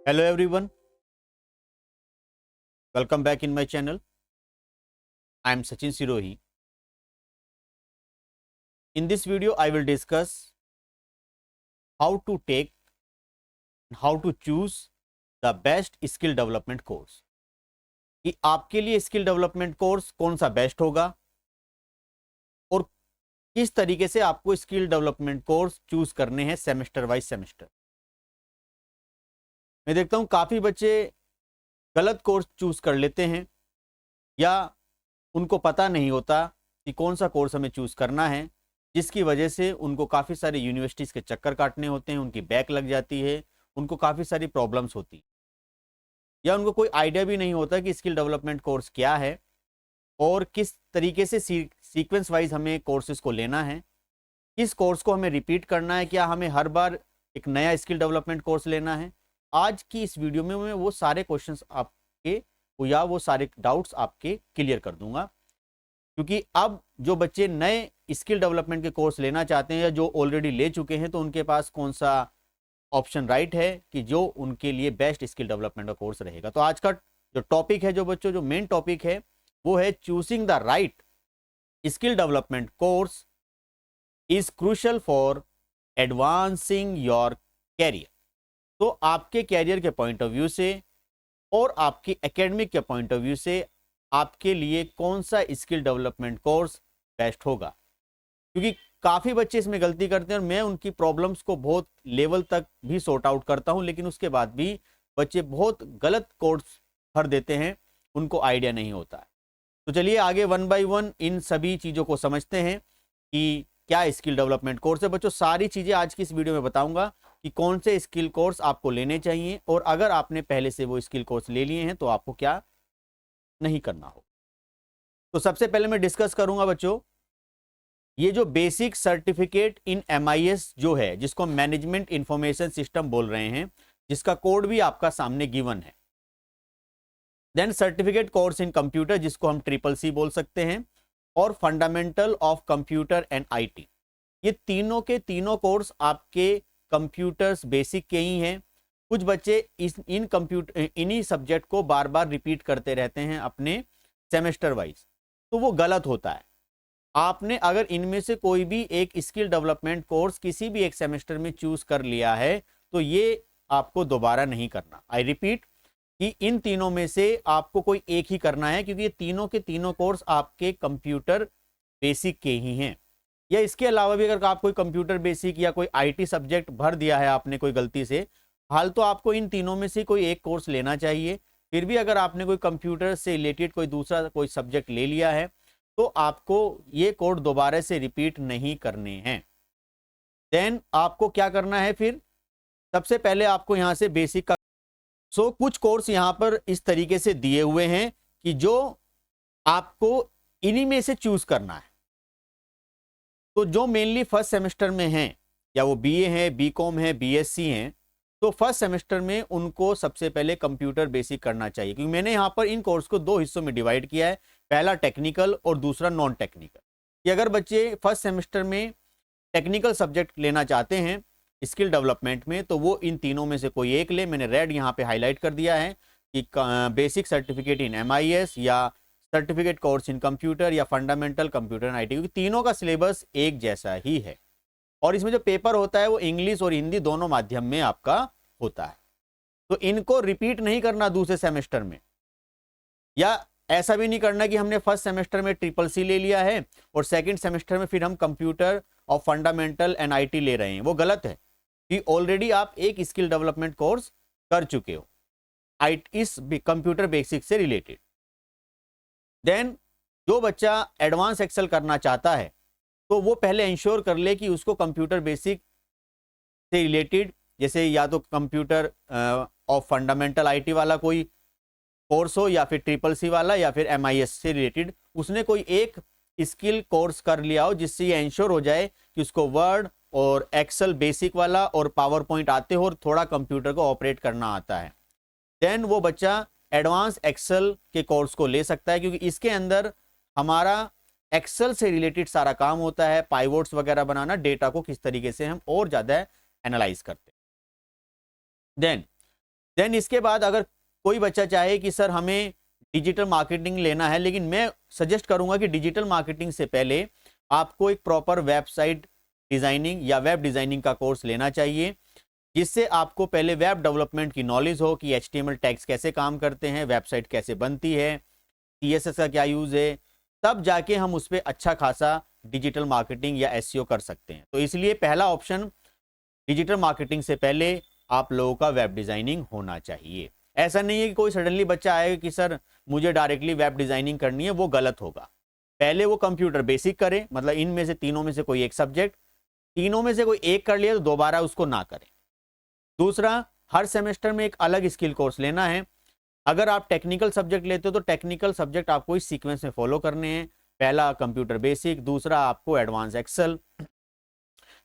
Hello everyone, welcome back in my channel. I am Sachin Sirohi. In this video, I will discuss how to take and how to choose the best skill development course. कि आपके लिए skill development course कौन सा best होगा और किस तरीके से आपको स्किल डेवलपमेंट कोर्स चूज करने हैं सेमेस्टर वाइज सेमेस्टर। मैं देखता हूं काफी बच्चे गलत कोर्स चूज कर लेते हैं या उनको पता नहीं होता कि कौन सा कोर्स हमें चूज करना है, जिसकी वजह से उनको काफ़ी सारी यूनिवर्सिटीज़ के चक्कर काटने होते हैं, उनकी बैक लग जाती है, उनको काफ़ी सारी प्रॉब्लम्स होती या उनको कोई आइडिया भी नहीं होता कि स्किल डेवलपमेंट कोर्स क्या है और किस तरीके से सीक्वेंस वाइज हमें कोर्सेज को लेना है, किस कोर्स को हमें रिपीट करना है, क्या हमें हर बार एक नया स्किल डेवलपमेंट कोर्स लेना है। आज की इस वीडियो में मैं वो सारे क्वेश्चंस आपके या वो सारे डाउट्स आपके क्लियर कर दूंगा, क्योंकि अब जो बच्चे नए स्किल डेवलपमेंट के कोर्स लेना चाहते हैं या जो ऑलरेडी ले चुके हैं, तो उनके पास कौन सा ऑप्शन राइट है कि जो उनके लिए बेस्ट स्किल डेवलपमेंट का कोर्स रहेगा। तो आज का जो टॉपिक है, जो बच्चों जो मेन टॉपिक है, वो है choosing the right skill development course is crucial for advancing your career. तो आपके कैरियर के पॉइंट ऑफ व्यू से और आपकी एकेडमिक के पॉइंट ऑफ व्यू से आपके लिए कौन सा स्किल डेवलपमेंट कोर्स बेस्ट होगा, क्योंकि काफ़ी बच्चे इसमें गलती करते हैं और मैं उनकी प्रॉब्लम्स को बहुत लेवल तक भी सॉर्ट आउट करता हूं, लेकिन उसके बाद भी बच्चे बहुत गलत कोर्स भर देते हैं, उनको आइडिया नहीं होता है। तो चलिए आगे वन बाय वन इन सभी चीज़ों को समझते हैं कि क्या स्किल डेवलपमेंट कोर्स है। बच्चों सारी चीज़ें आज की इस वीडियो में बताऊंगा कि कौन से स्किल कोर्स आपको लेने चाहिए और अगर आपने पहले से वो स्किल कोर्स ले लिए हैं तो आपको क्या नहीं करना हो। तो सबसे पहले मैं डिस्कस करूंगा बच्चों ये जो बेसिक सर्टिफिकेट इन MIS जो है, जिसको मैनेजमेंट इंफॉर्मेशन सिस्टम बोल रहे हैं, जिसका कोड भी आपका सामने गिवन है। Then certificate course in computer, जिसको हम CCC बोल सकते हैं, और fundamental of computer and IT। ये तीनों के तीनों कोर्स आपके कंप्यूटर्स बेसिक के ही हैं। कुछ बच्चे इन्हीं सब्जेक्ट को बार बार रिपीट करते रहते हैं अपने सेमेस्टर वाइज, तो वो गलत होता है। आपने अगर इनमें से कोई भी एक स्किल डेवलपमेंट कोर्स किसी भी एक सेमेस्टर में चूज कर लिया है तो ये आपको दोबारा नहीं करना। आई रिपीट कि इन तीनों में से आपको कोई एक ही करना है, क्योंकि ये तीनों के तीनों कोर्स आपके कंप्यूटर बेसिक के ही हैं। या इसके अलावा भी अगर आप कोई कंप्यूटर बेसिक या कोई IT सब्जेक्ट भर दिया है आपने कोई गलती से, हाल तो आपको इन तीनों में से कोई एक कोर्स लेना चाहिए। फिर भी अगर आपने कोई कंप्यूटर से रिलेटेड कोई दूसरा कोई सब्जेक्ट ले लिया है तो आपको ये कोड दोबारा से रिपीट नहीं करने हैं। देन आपको क्या करना है, फिर सबसे पहले आपको यहां से बेसिक का कुछ कोर्स यहां पर इस तरीके से दिए हुए हैं कि जो आपको इन्हीं में से चूज करना है। तो जो मेनली फर्स्ट सेमेस्टर में हैं, या वो BA है, BCom है, BSc हैं, तो फर्स्ट सेमेस्टर में उनको सबसे पहले कंप्यूटर बेसिक करना चाहिए, क्योंकि मैंने यहाँ पर इन कोर्स को दो हिस्सों में डिवाइड किया है, पहला टेक्निकल और दूसरा नॉन टेक्निकल। कि अगर बच्चे फर्स्ट सेमेस्टर में टेक्निकल सब्जेक्ट लेना चाहते हैं स्किल डेवलपमेंट में, तो वो इन तीनों में से कोई एक ले। मैंने रेड यहाँ पे हाईलाइट कर दिया है कि बेसिक सर्टिफिकेट इन MIS या सर्टिफिकेट कोर्स इन कंप्यूटर या फंडामेंटल कंप्यूटर एंड IT, क्योंकि तीनों का सिलेबस एक जैसा ही है और इसमें जो पेपर होता है वो इंग्लिश और हिंदी दोनों माध्यम में आपका होता है। तो इनको रिपीट नहीं करना दूसरे सेमेस्टर में, या ऐसा भी नहीं करना कि हमने फर्स्ट सेमेस्टर में CCC ले लिया है और सेकंड सेमेस्टर में फिर हम कंप्यूटर और फंडामेंटल एंड IT ले रहे हैं। वो गलत है कि ऑलरेडी आप एक स्किल डेवलपमेंट कोर्स कर चुके हो इस कंप्यूटर बेसिक से रिलेटेड। देन जो बच्चा एडवांस एक्सेल करना चाहता है तो वो पहले इंश्योर कर ले कि उसको कंप्यूटर बेसिक से रिलेटेड, जैसे या तो कंप्यूटर और फंडामेंटल IT वाला कोई कोर्स हो, या फिर CCC वाला, या फिर MIS से रिलेटेड उसने कोई एक स्किल कोर्स कर लिया हो, जिससे ये इंश्योर हो जाए कि उसको वर्ड और एक्सेल बेसिक वाला और पावर पॉइंट आते हो और थोड़ा कंप्यूटर को ऑपरेट करना आता है। देन वो बच्चा एडवांस एक्सेल के कोर्स को ले सकता है, क्योंकि इसके अंदर हमारा एक्सेल से रिलेटेड सारा काम होता है, पाइवोट्स वगैरह बनाना, डेटा को किस तरीके से हम और ज़्यादा एनालाइज करते हैं। देन देन इसके बाद अगर कोई बच्चा चाहे कि सर हमें डिजिटल मार्केटिंग लेना है, लेकिन मैं सजेस्ट करूंगा कि डिजिटल मार्केटिंग से पहले आपको एक प्रॉपर वेबसाइट डिजाइनिंग या वेब डिजाइनिंग का कोर्स लेना चाहिए, जिससे आपको पहले वेब डेवलपमेंट की नॉलेज हो कि HTML टैग्स कैसे काम करते हैं, वेबसाइट कैसे बनती है, CSS का क्या यूज है, तब जाके हम उस पर अच्छा खासा डिजिटल मार्केटिंग या SEO कर सकते हैं। तो इसलिए पहला ऑप्शन डिजिटल मार्केटिंग से पहले आप लोगों का वेब डिजाइनिंग होना चाहिए। ऐसा नहीं है कि कोई सडनली बच्चा आएगा कि सर मुझे डायरेक्टली वेब डिजाइनिंग करनी है, वो गलत होगा। पहले वो कंप्यूटर बेसिक करे, मतलब इनमें से तीनों में से कोई एक सब्जेक्ट, तीनों में से कोई एक कर लिया तो दोबारा उसको ना करें। दूसरा, हर सेमेस्टर में एक अलग स्किल कोर्स लेना है। अगर आप टेक्निकल सब्जेक्ट लेते हो तो टेक्निकल सब्जेक्ट आपको इस सीक्वेंस में फॉलो करने हैं। पहला कंप्यूटर बेसिक, दूसरा आपको एडवांस एक्सेल,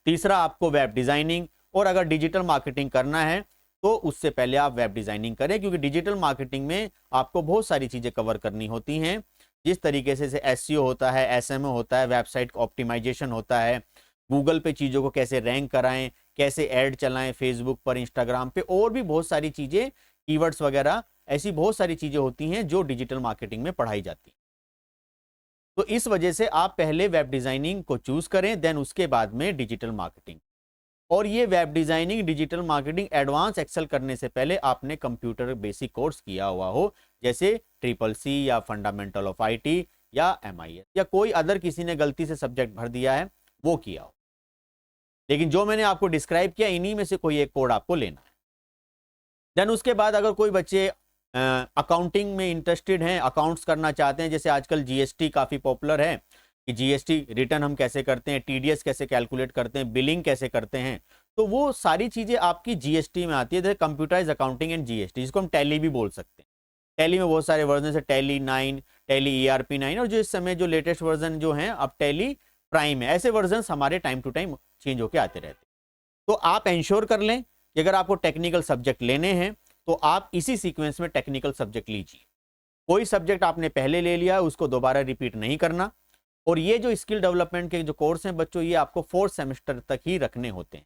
तीसरा आपको वेब डिजाइनिंग, और अगर डिजिटल मार्केटिंग करना है तो उससे पहले आप वेब डिजाइनिंग करें, क्योंकि डिजिटल मार्केटिंग में आपको बहुत सारी चीजें कवर करनी होती हैं। जिस तरीके से SEO होता है, SMO होता है, वेबसाइट ऑप्टिमाइजेशन होता है, गूगल पे चीजों को कैसे रैंक कराएं, कैसे ऐड चलाएं फेसबुक पर, इंस्टाग्राम पे, और भी बहुत सारी चीजें, कीवर्ड्स वगैरह, ऐसी बहुत सारी चीजें होती हैं जो डिजिटल मार्केटिंग में पढ़ाई जाती है। तो इस वजह से आप पहले वेब डिजाइनिंग को चूज करें, देन उसके बाद में डिजिटल मार्केटिंग। और ये web designing, digital marketing, advance Excel करने से पहले आपने कंप्यूटर बेसिक कोर्स किया हुआ हो, जैसे CCC या फंडामेंटल ऑफ IT या MIS, या कोई अदर किसी ने गलती से सब्जेक्ट भर दिया है वो किया हो। लेकिन जो मैंने आपको डिस्क्राइब किया, इन्हीं में से कोई एक कोड आपको लेना है। देन उसके बाद अगर कोई बच्चे अकाउंटिंग में इंटरेस्टेड हैं, अकाउंट्स करना चाहते हैं, जैसे आजकल GST काफ़ी पॉपुलर है कि GST रिटर्न हम कैसे करते हैं, TDS कैसे कैलकुलेट करते हैं, बिलिंग कैसे करते हैं, तो वो सारी चीज़ें आपकी GST में आती है, जैसे कंप्यूटराइज अकाउंटिंग एंड GST, जिसको हम टैली भी बोल सकते हैं। टैली में बहुत सारे वर्जन है, टैली 9, टैली ERP 9, और जो इस समय जो लेटेस्ट वर्जन जो हैं अब टैली प्राइम है। ऐसे वर्जन हमारे टाइम टू टाइम चेंज होकर आते रहते हैं। तो आप इंश्योर कर लें कि अगर आपको टेक्निकल सब्जेक्ट लेने हैं तो आप इसी सीक्वेंस में टेक्निकल सब्जेक्ट लीजिए। कोई सब्जेक्ट आपने पहले ले लिया उसको दोबारा रिपीट नहीं करना। और ये जो स्किल डेवलपमेंट के जो कोर्स हैं बच्चों, ये आपको 4th सेमेस्टर तक ही रखने होते हैं।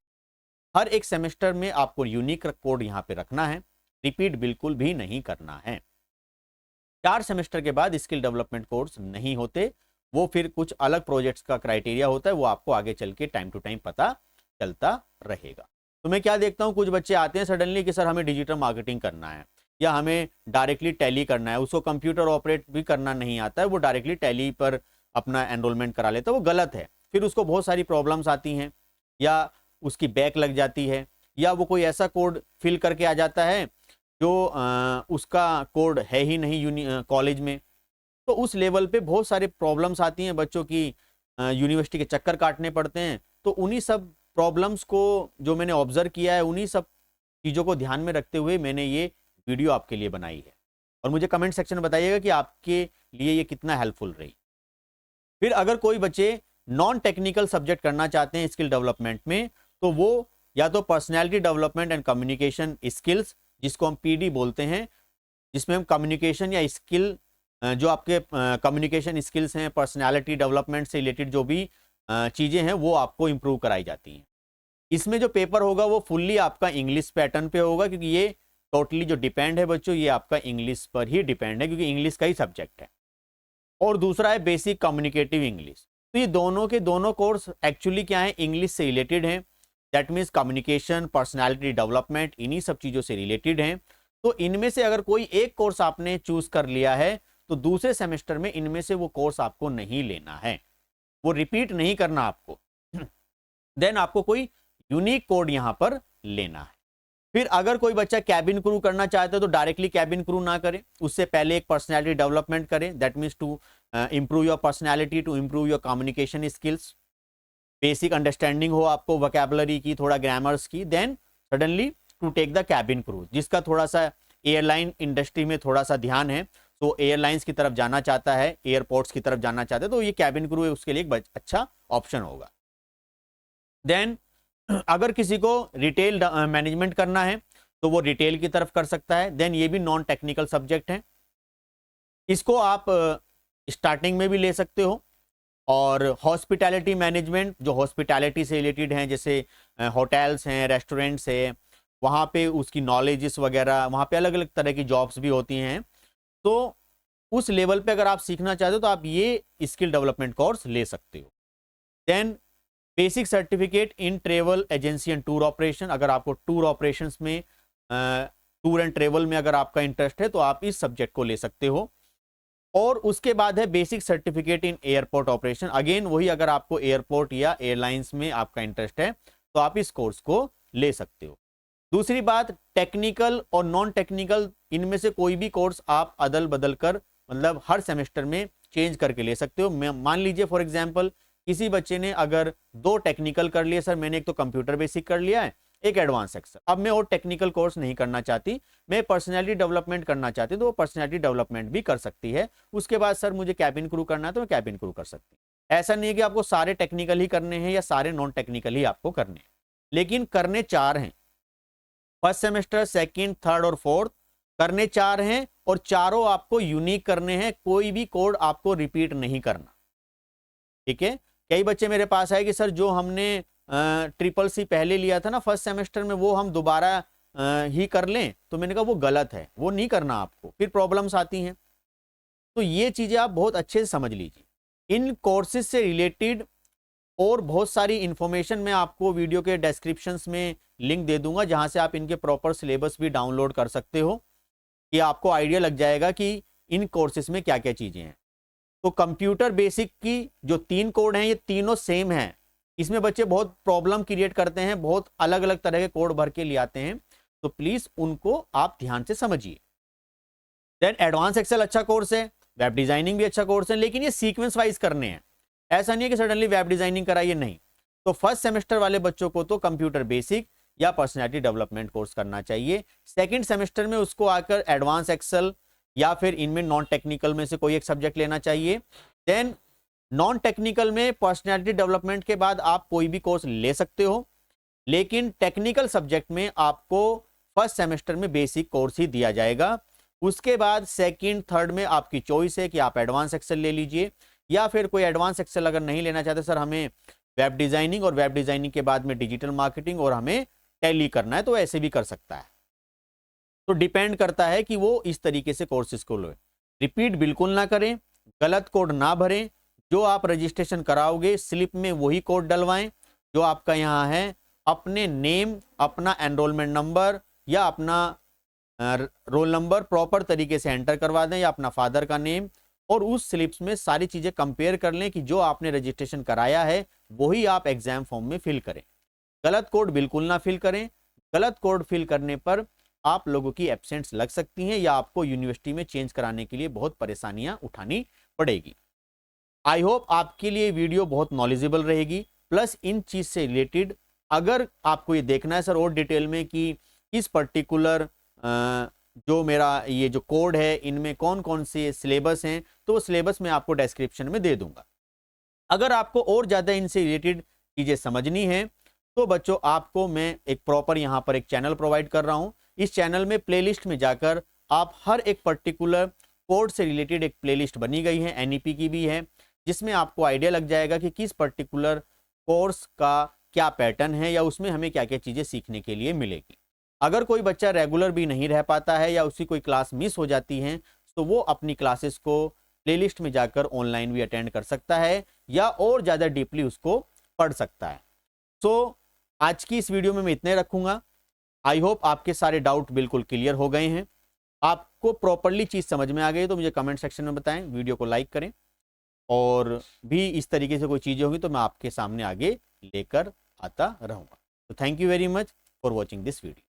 हर एक सेमेस्टर में आपको यूनिक कोड यहाँ पे रखना है, रिपीट बिल्कुल भी नहीं करना है। 4 सेमेस्टर के बाद स्किल डेवलपमेंट कोर्स नहीं होते, वो फिर कुछ अलग प्रोजेक्ट्स का क्राइटेरिया होता है, वो आपको आगे चल के टाइम टू टाइम पता चलता रहेगा। तो मैं क्या देखता हूँ, कुछ बच्चे आते हैं सडनली कि सर हमें डिजिटल मार्केटिंग करना है या हमें डायरेक्टली टैली करना है, उसको कंप्यूटर ऑपरेट भी करना नहीं आता है, वो डायरेक्टली टैली पर अपना एनरोलमेंट करा लेता है, वो गलत है। फिर उसको बहुत सारी प्रॉब्लम्स आती हैं, या उसकी बैक लग जाती है, या वो कोई ऐसा कोड फिल करके आ जाता है जो उसका कोड है ही नहीं कॉलेज में। तो उस लेवल पे बहुत सारी प्रॉब्लम्स आती हैं बच्चों की, यूनिवर्सिटी के चक्कर काटने पड़ते हैं। तो उन्हीं सब प्रॉब्लम्स को जो मैंने ऑब्जर्व किया है, उन्हीं सब चीज़ों को ध्यान में रखते हुए मैंने ये वीडियो आपके लिए बनाई है। और मुझे कमेंट सेक्शन में बताइएगा कि आपके लिए ये कितना हेल्पफुल रही। फिर अगर कोई बच्चे नॉन टेक्निकल सब्जेक्ट करना चाहते हैं स्किल डेवलपमेंट में, तो वो या तो personality development and communication skills, जिसको हम PD बोलते हैं, जिसमें हम कम्युनिकेशन या स्किल, जो आपके कम्युनिकेशन स्किल्स हैं, पर्सनैलिटी डेवलपमेंट से रिलेटेड जो भी चीज़ें हैं वो आपको इम्प्रूव कराई जाती हैं। इसमें जो पेपर होगा वो फुल्ली आपका इंग्लिश पैटर्न पे होगा, क्योंकि ये टोटली जो डिपेंड है बच्चों, ये आपका इंग्लिश पर ही डिपेंड है, क्योंकि इंग्लिश का ही सब्जेक्ट है। और दूसरा है बेसिक कम्युनिकेटिव इंग्लिश। तो ये दोनों के दोनों कोर्स एक्चुअली क्या है, इंग्लिश से रिलेटेड हैं। That means communication, personality development, इन्हीं सब चीज़ों से रिलेटेड हैं। तो इनमें से अगर कोई एक कोर्स आपने चूज कर लिया है तो दूसरे सेमेस्टर में इनमें से वो कोर्स आपको नहीं लेना है, वो रिपीट नहीं करना आपको। देन आपको कोई यूनिक कोड यहां पर लेना है। फिर अगर कोई बच्चा कैबिन क्रू करना चाहता है तो डायरेक्टली कैबिन क्रू ना करे, उससे पहले एक पर्सनैलिटी डेवलपमेंट करें। That means to improve your personality, to improve your communication skills, basic understanding हो आपको वोकैबुलरी की, थोड़ा ग्रामर्स की। Then suddenly to take the cabin crew, जिसका थोड़ा सा एयरलाइन इंडस्ट्री में थोड़ा सा ध्यान है, तो एयरलाइंस की तरफ जाना चाहता है, एयरपोर्ट्स की तरफ जाना चाहता है, तो ये कैबिन क्रू है उसके लिए एक अच्छा ऑप्शन होगा। देन अगर किसी को रिटेल मैनेजमेंट करना है तो वो रिटेल की तरफ कर सकता है। देन ये भी नॉन टेक्निकल सब्जेक्ट है, इसको आप स्टार्टिंग में भी ले सकते हो। और हॉस्पिटैलिटी मैनेजमेंट, जो हॉस्पिटैलिटी से रिलेटेड हैं, जैसे होटल्स हैं, रेस्टोरेंट्स है, वहाँ पे उसकी नॉलेजेस वगैरह, वहाँ पे अलग अलग तरह की जॉब्स भी होती हैं। तो उस लेवल पे अगर आप सीखना चाहते हो तो आप ये स्किल डेवलपमेंट कोर्स ले सकते हो। Then basic certificate in travel agency and tour operation, अगर आपको टूर ऑपरेशंस में, टूर एंड ट्रेवल में अगर आपका इंटरेस्ट है तो आप इस सब्जेक्ट को ले सकते हो। और उसके बाद है बेसिक सर्टिफिकेट इन एयरपोर्ट ऑपरेशन, अगेन वही, अगर आपको एयरपोर्ट या एयरलाइंस में आपका इंटरेस्ट है तो आप इस कोर्स को ले सकते हो। दूसरी बात, टेक्निकल और नॉन टेक्निकल, इनमें से कोई भी कोर्स आप अदल बदल कर, मतलब हर सेमेस्टर में चेंज करके ले सकते हो। मान लीजिए फॉर एग्जांपल किसी बच्चे ने अगर 2 टेक्निकल कर लिए, सर मैंने एक तो कंप्यूटर बेसिक कर लिया है, एक एडवांस एक्सेल, अब मैं और टेक्निकल कोर्स नहीं करना चाहती, मैं पर्सनैलिटी डेवलपमेंट करना चाहती हूँ, तो वो पर्सनैलिटी डेवलपमेंट भी कर सकती है। उसके बाद सर मुझे कैबिन क्रू करना है तो मैं कैबिन क्रू कर सकती हूँ। ऐसा नहीं है कि आपको सारे टेक्निकल ही करने हैं या सारे नॉन टेक्निकल ही आपको करने हैं, लेकिन करने 4 हैं। फर्स्ट सेमेस्टर, सेकंड, थर्ड और फोर्थ करने 4 हैं, और चारों आपको यूनिक करने हैं, कोई भी कोड आपको रिपीट नहीं करना। ठीक है। कई बच्चे मेरे पास आए कि सर जो हमने ट्रिपल सी पहले लिया था ना फर्स्ट सेमेस्टर में, वो हम दोबारा ही कर लें, तो मैंने कहा वो गलत है, वो नहीं करना आपको, फिर प्रॉब्लम्स आती हैं। तो ये चीजें आप बहुत अच्छे से समझ लीजिए। इन कोर्सेज से रिलेटेड और बहुत सारी इंफॉर्मेशन मैं आपको वीडियो के डिस्क्रिप्शंस में लिंक दे दूंगा, जहां से आप इनके प्रॉपर सिलेबस भी डाउनलोड कर सकते हो, कि आपको आइडिया लग जाएगा कि इन कोर्सेज में क्या क्या चीजें हैं। तो कंप्यूटर बेसिक की जो 3 कोड हैं, ये तीनों सेम हैं। इसमें बच्चे बहुत प्रॉब्लम क्रिएट करते हैं, बहुत अलग अलग तरह के कोड भर के ले आते हैं, तो प्लीज उनको आप ध्यान से समझिए। देन एडवांस एक्सेल अच्छा कोर्स है, वेब डिजाइनिंग भी अच्छा कोर्स है, लेकिन ये सीक्वेंस वाइज करने हैं। ऐसा नहीं है कि सडनली वेब डिजाइनिंग कराइए, नहीं। तो फर्स्ट सेमेस्टर वाले बच्चों को तो कंप्यूटर बेसिक या पर्सनैलिटी डेवलपमेंट कोर्स करना चाहिए। सेकंड सेमेस्टर में उसको आकर एडवांस एक्सेल या फिर इनमें नॉन टेक्निकल में से कोई एक सब्जेक्ट लेना चाहिए। देन नॉन टेक्निकल में पर्सनैलिटी डेवलपमेंट के बाद आप कोई भी कोर्स ले सकते हो, लेकिन टेक्निकल सब्जेक्ट में आपको फर्स्ट सेमेस्टर में बेसिक कोर्स ही दिया जाएगा। उसके बाद सेकंड, थर्ड में आपकी चॉइस है कि आप एडवांस एक्सेल ले लीजिए, या फिर कोई एडवांस एक्सेल अगर नहीं लेना चाहते, सर हमें वेब डिजाइनिंग और वेब डिजाइनिंग के बाद में डिजिटल मार्केटिंग और हमें टैली करना है, तो ऐसे भी कर सकता है। तो डिपेंड करता है कि वो इस तरीके से कोर्सेज को लो। रिपीट बिल्कुल ना करें, गलत कोड ना भरें, जो आप रजिस्ट्रेशन कराओगे स्लिप में वही कोड डलवाएं जो आपका यहाँ है। अपने नेम, अपना एनरोलमेंट नंबर या अपना रोल नंबर प्रॉपर तरीके से एंटर करवा दें, या अपना फादर का नेम, और उस स्लिप्स में सारी चीजें कंपेयर कर लें कि जो आपने रजिस्ट्रेशन कराया है वही आप एग्जाम फॉर्म में फिल करें। गलत कोड बिल्कुल ना फिल करें। गलत कोड फिल करने पर आप लोगों की एब्सेंट्स लग सकती हैं, या आपको यूनिवर्सिटी में चेंज कराने के लिए बहुत परेशानियां उठानी पड़ेगी। आई होप आपके लिए वीडियो बहुत नॉलेजेबल रहेगी। प्लस इन चीज से रिलेटेड अगर आपको ये देखना है सर और डिटेल में कि इस पर्टिकुलर जो मेरा ये जो कोड है इनमें कौन कौन से सिलेबस हैं, तो वो सिलेबस मैं आपको डिस्क्रिप्शन में दे दूंगा। अगर आपको और ज़्यादा इनसे रिलेटेड चीज़ें समझनी है तो बच्चों आपको मैं एक प्रॉपर यहाँ पर एक चैनल प्रोवाइड कर रहा हूँ। इस चैनल में प्लेलिस्ट में जाकर आप हर एक पर्टिकुलर कोड से रिलेटेड एक प्लेलिस्ट बनी गई है, एनईपी की भी है, जिसमें आपको आइडिया लग जाएगा कि किस पर्टिकुलर कोर्स का क्या पैटर्न है या उसमें हमें क्या क्या चीज़ें सीखने के लिए मिलेगी। अगर कोई बच्चा रेगुलर भी नहीं रह पाता है या उसकी कोई क्लास मिस हो जाती है तो वो अपनी क्लासेस को प्लेलिस्ट में जाकर ऑनलाइन भी अटेंड कर सकता है या और ज़्यादा डीपली उसको पढ़ सकता है। सो आज की इस वीडियो में मैं इतने रखूंगा। आई होप आपके सारे डाउट बिल्कुल क्लियर हो गए हैं, आपको प्रॉपरली चीज़ समझ में आ गई तो मुझे कमेंट सेक्शन में बताएं, वीडियो को लाइक करें, और भी इस तरीके से कोई चीज़ें होंगी तो मैं आपके सामने आगे लेकर आता रहूँगा। तो thank you very much for watching this video.